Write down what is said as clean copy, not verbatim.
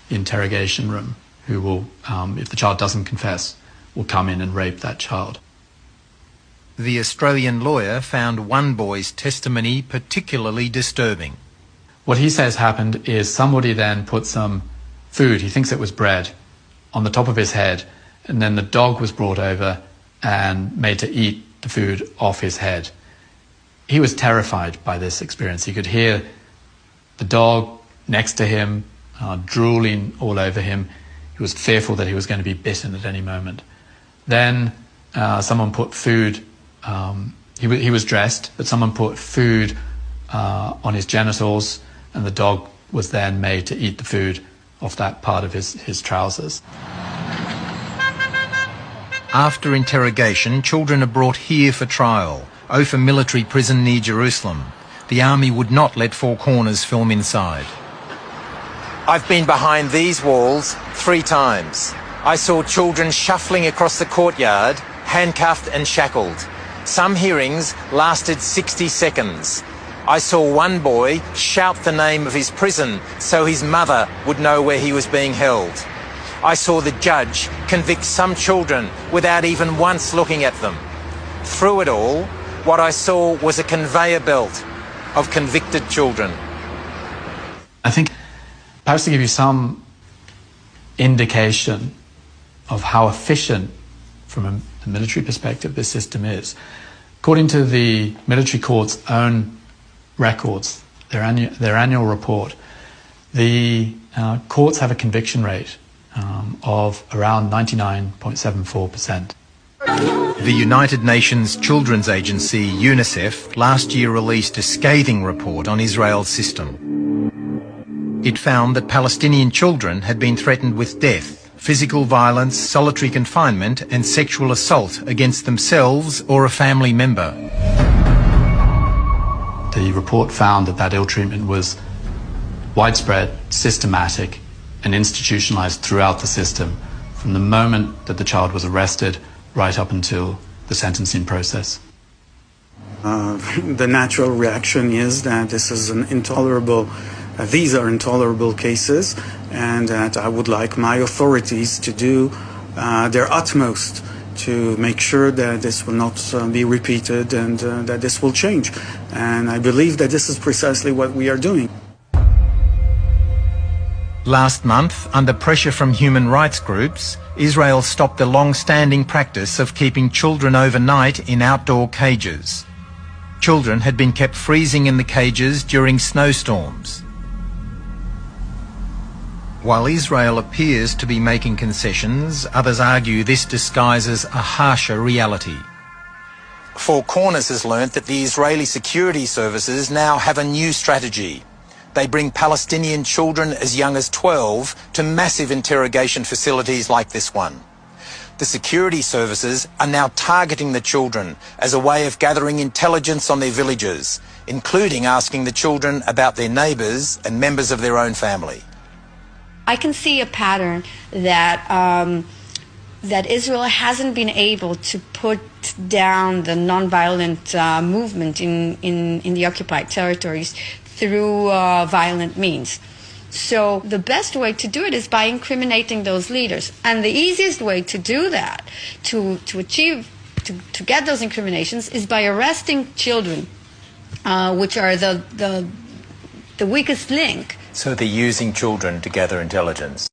the interrogation room who will, if the child doesn't confess, will come in and rape that child. The Australian lawyer found one boy's testimony particularly disturbing. What he says happened is somebody then put some food, he thinks it was bread, on the top of his head, and then the dog was brought over and made to eat the food off his head. He was terrified by this experience. He could hear the dog next to him drooling all over him. He was fearful that he was going to be bitten at any moment. Then someone put food, he was dressed, but someone put food on his genitals, and the dog was then made to eat the food off that part of his trousers. After interrogation, children are brought here for trial, Ophir military prison near Jerusalem. The army would not let Four Corners film inside. I've been behind these walls 3 times. I saw children shuffling across the courtyard, handcuffed and shackled. Some hearings lasted 60 seconds. I saw one boy shout the name of his prison so his mother would know where he was being held. I saw the judge convict some children without even once looking at them. Through it all, what I saw was a conveyor belt of convicted children. I think, perhaps to give you some indication of how efficient, from a military perspective, this system is, according to the military court's own records, their annual report, the courts have a conviction rate of around 99.74%. The United Nations Children's Agency, UNICEF, last year released a scathing report on Israel's system. It found that Palestinian children had been threatened with death, physical violence, solitary confinement and sexual assault against themselves or a family member. The report found that ill treatment was widespread, systematic and institutionalized throughout the system, from the moment that the child was arrested right up until the sentencing process. The natural reaction is that this is an intolerable, these are intolerable cases, and that I would like my authorities to do their utmost to make sure that this will not be repeated and that this will change. And I believe that this is precisely what we are doing. Last month, under pressure from human rights groups, Israel stopped the long-standing practice of keeping children overnight in outdoor cages. Children had been kept freezing in the cages during snowstorms. While Israel appears to be making concessions, others argue this disguises a harsher reality. Four Corners has learnt that the Israeli security services now have a new strategy. They bring Palestinian children as young as 12 to massive interrogation facilities like this one. The security services are now targeting the children as a way of gathering intelligence on their villages, including asking the children about their neighbours and members of their own family. I can see a pattern that that Israel hasn't been able to put down the nonviolent movement in the occupied territories through violent means. So the best way to do it is by incriminating those leaders. And the easiest way to do that, to get those incriminations, is by arresting children, which are the weakest link. So they're using children to gather intelligence.